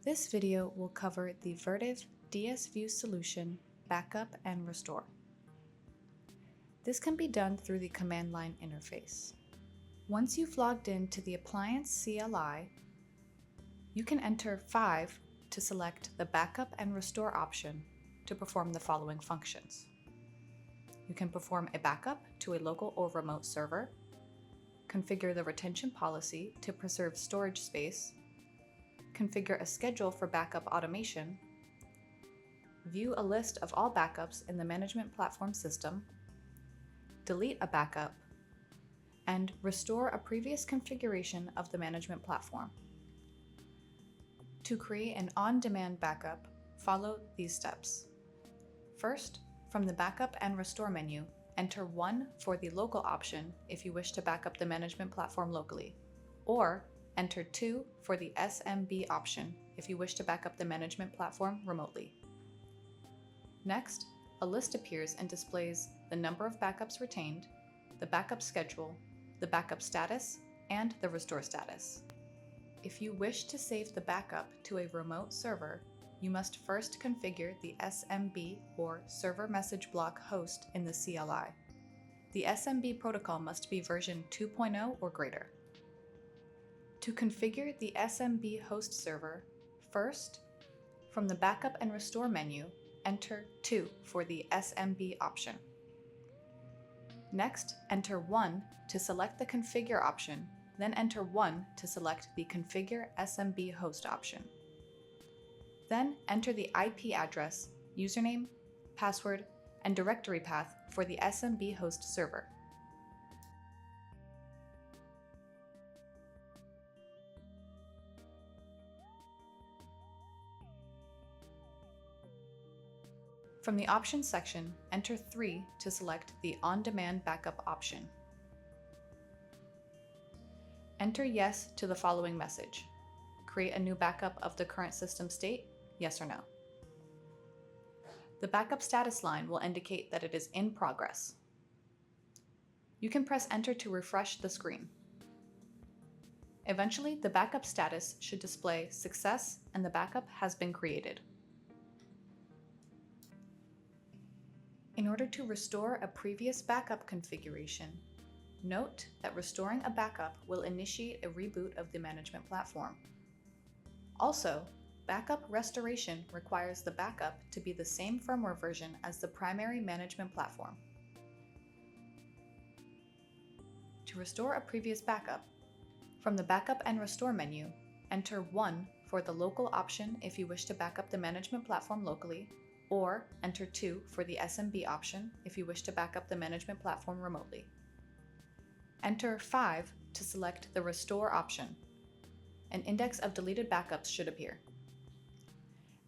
This video will cover the Vertiv DSView solution Backup and Restore. This can be done through the command line interface. Once you've logged in to the appliance CLI, you can enter 5 to select the Backup and Restore option to perform the following functions. You can perform a backup to a local or remote server, configure the retention policy to preserve storage space, configure a schedule for backup automation, view a list of all backups in the management platform system, delete a backup, and restore a previous configuration of the management platform. To create an on-demand backup, follow these steps. First, from the Backup and Restore menu, enter 1 for the local option if you wish to backup the management platform locally, or enter 2 for the SMB option if you wish to backup the management platform remotely. Next, a list appears and displays the number of backups retained, the backup schedule, the backup status, and the restore status. If you wish to save the backup to a remote server, you must first configure the SMB or Server Message Block host in the CLI. The SMB protocol must be version 2.0 or greater. To configure the SMB host server, first, from the Backup and Restore menu, enter 2 for the SMB option. Next, enter 1 to select the Configure option, then enter 1 to select the Configure SMB host option. Then enter the IP address, username, password, and directory path for the SMB host server. From the Options section, enter 3 to select the On-Demand Backup option. Enter Yes to the following message. Create a new backup of the current system state, yes or no. The backup status line will indicate that it is in progress. You can press Enter to refresh the screen. Eventually, the backup status should display Success and the backup has been created. In order to restore a previous backup configuration, note that restoring a backup will initiate a reboot of the management platform. Also, backup restoration requires the backup to be the same firmware version as the primary management platform. To restore a previous backup, from the Backup and Restore menu, enter 1 for the local option if you wish to backup the management platform locally, or enter 2 for the SMB option if you wish to backup the management platform remotely. Enter 5 to select the Restore option. An index of deleted backups should appear.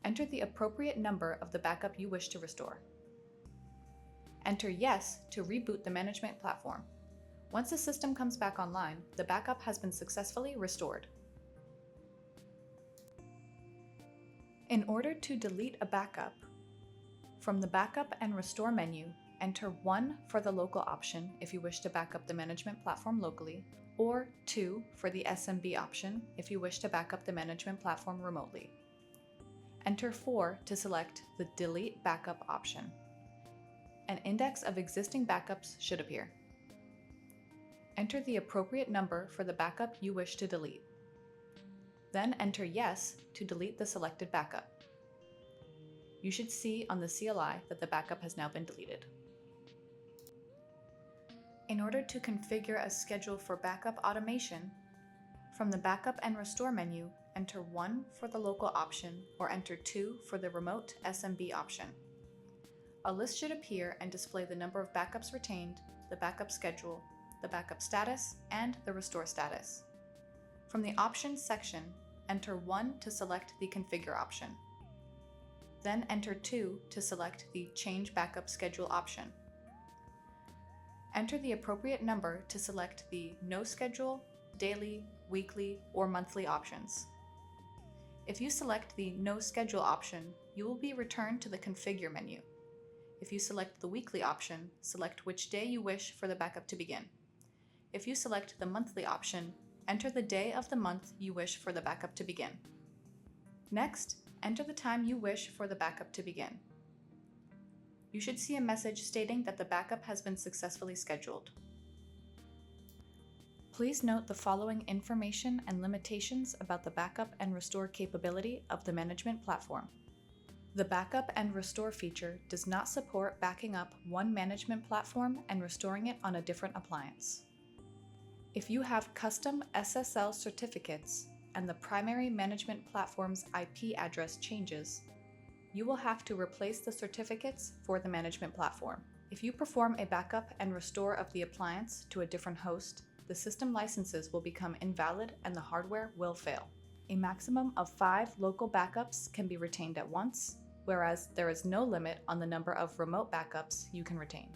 Enter the appropriate number of the backup you wish to restore. Enter Yes to reboot the management platform. Once the system comes back online, the backup has been successfully restored. In order to delete a backup, from the Backup and Restore menu, enter 1 for the local option if you wish to backup the management platform locally, or 2 for the SMB option if you wish to backup the management platform remotely. Enter 4 to select the Delete Backup option. An index of existing backups should appear. Enter the appropriate number for the backup you wish to delete. Then enter Yes to delete the selected backup. You should see on the CLI that the backup has now been deleted. In order to configure a schedule for backup automation, from the Backup and Restore menu, enter 1 for the local option or enter 2 for the remote SMB option. A list should appear and display the number of backups retained, the backup schedule, the backup status, and the restore status. From the Options section, enter 1 to select the Configure option. Then enter 2 to select the Change Backup Schedule option. Enter the appropriate number to select the No Schedule, Daily, Weekly, or Monthly options. If you select the No Schedule option, you will be returned to the Configure menu. If you select the Weekly option, select which day you wish for the backup to begin. If you select the Monthly option, enter the day of the month you wish for the backup to begin. Next, enter the time you wish for the backup to begin. You should see a message stating that the backup has been successfully scheduled. Please note the following information and limitations about the backup and restore capability of the management platform. The backup and restore feature does not support backing up one management platform and restoring it on a different appliance. If you have custom SSL certificates and the primary management platform's IP address changes, you will have to replace the certificates for the management platform. If you perform a backup and restore of the appliance to a different host, the system licenses will become invalid and the hardware will fail. A maximum of 5 local backups can be retained at once, whereas there is no limit on the number of remote backups you can retain.